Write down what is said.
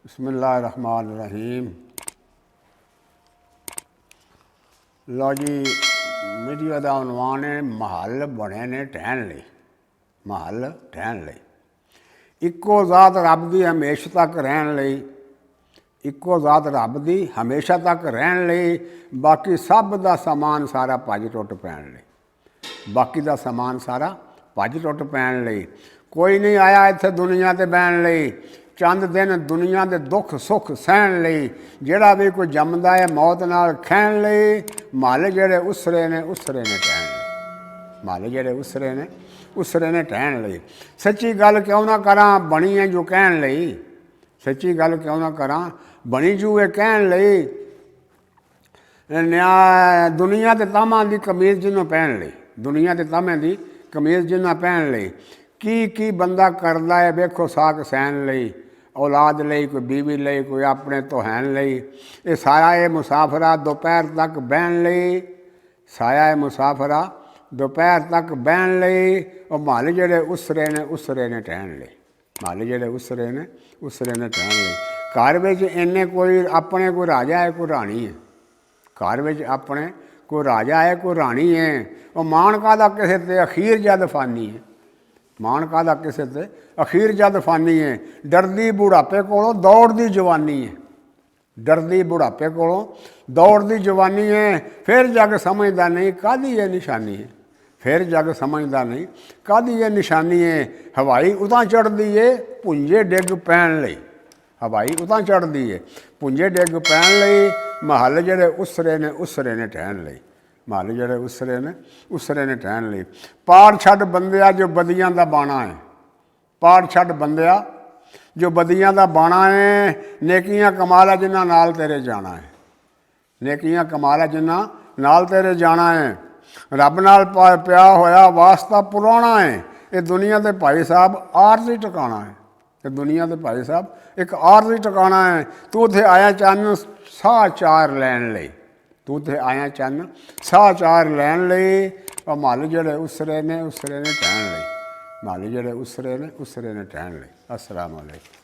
बिस्मिल्लाहिर्रहमानिर्रहीम। लो जी, वीडियो का उनवान है महल बने ने ठहन लई। महल ठहन लई इक्को जात रब दी हमेशा तक रहन लई, इक्को जात रब दी हमेशा तक रहन लई, बाकी सब दा समान सारा भज टुट पैन लई। बाकी दा समान सारा भज टुट पैन लई। कोई नहीं आया इत्थे दुनिया ते बहन लई, चंद दिन दुनिया के दुख सुख सहन लई। जिहड़ा भी कोई जमदा है मौत नाल खैन लई। महल जिहड़े उसरे ने टहन लई। महल जिहड़े उसरे ने टहन लई। सच्ची गल क्यों ना करा बनी है जो कहन लई। सच्ची गल क्यों ना करा बनी जू है कहन लई। न्याय दुनिया के तामां दी कमीज जिन्हों पहन लई, दुनिया के तामें दी कमीज जिन्हों पहन लई। की बंदा करदा है वेखो साक सहन लई। औलाद लई, कोई बीवी लई, कोई अपने तोहैन लई। ये सारा ये मुसाफरा दोपहर तक बहन लई। साया है मुसाफरा दोपहर तक बहन लई। और महल जिहड़े उसरे ने टहन लई। महल जिहड़े उसरे ने टहन लई। घर विच इन्ने कोई अपने कोई राजा है कोई राणी है। घर विच अपने कोई राजा है कोई राणी है। और मान काहदा किसे ते अखीर जद फानी है। मान काहदा किसे ते अखीर जद फानी है। डरदी बुढ़ापे कोलों दौड़दी जवानी है। डरदी बुढ़ापे कोलों दौड़दी जवानी है। फिर जग समझदा नहीं काहदी ये निशानी है। फिर जग समझदा नहीं काहदी ये निशानी है। हवाई उतां चढ़दी है भुंजे डिग पैन लई। हवाई उतां चढ़दी है भुंजे डिग पैन लई। महल जिहड़े उसरे ने टहन लई। महल जिहड़े उसरे ने टहन लई। पाड़ छड्ड बंदिया जो बदियां दा बाणा है। पाड़ छड्ड बंदिया जो बदियां दा बाणा है। नेकियां कमाला जिन्हां नाल तेरे जाना है। नेकियां कमाला जिन्हां नाल तेरे जाना है। रब नाल पिया होया वास्ता पुराना है। ये दुनिया के भाई साहब आरजी टिकाना है। ये दुनिया के भाई साहब एक आरजी टिकाना है। तू उत्थे आया चन्न साह चार लैन लई। तू उत्थे आया चन्न साह चार लैन लई। और महल जिहड़े उसरे ने टहन लई। महल जिहड़े उसरे ने टहन लई। अस्सलाम वालेकुम।